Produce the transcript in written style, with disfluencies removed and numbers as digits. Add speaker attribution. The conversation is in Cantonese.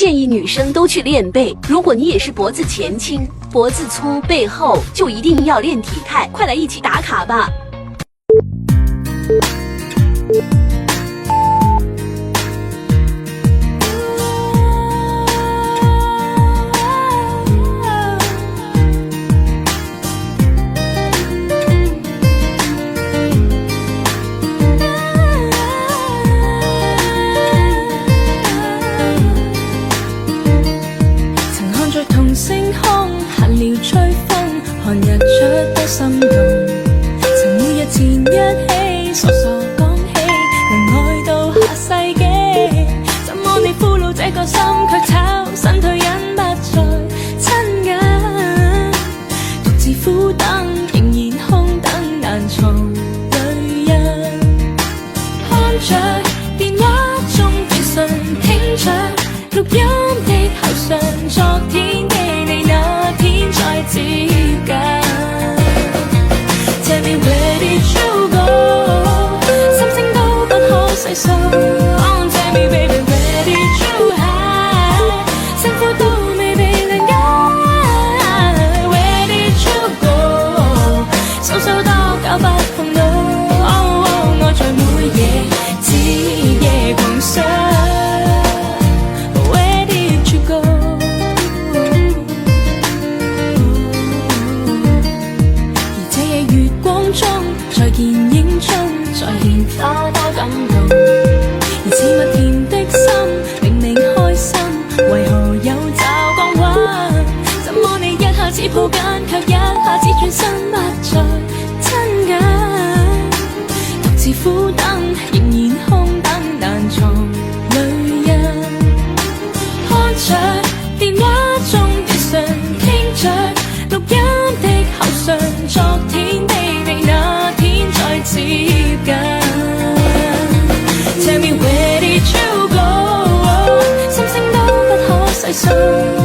Speaker 1: 建议女生都去练背。如果你也是脖子前倾、脖子粗、背厚，就一定要练体态。快来一起打卡吧！
Speaker 2: 同星空閒聊吹風，看日出多心動。曾每日前一起傻傻講起，能愛到下世紀。怎麼你俘虜這個心，卻炒身退隱不再親近？獨自苦等，仍然空等難藏淚印。看着電話中短信，聽着錄音的後訊，昨天的你那天再接近。Tell me where did you go？ 心聲都不可細數。Tell me baby where did you hide？ 辛苦都未被諒解。Where did you go？ 數數多久不碰到？愛在每夜徹夜狂想。在見影中，在獻花多感動，而似蜜甜的心，明明開心，為何有驟降溫？怎麼你一下子抱緊，卻一下子轉身不再親近？獨自苦等，仍然空等難藏淚印。看着電話中短信，聽着錄音的後訊，昨天的你那再接近。Tell me where did you go？ 心聲都不可細數。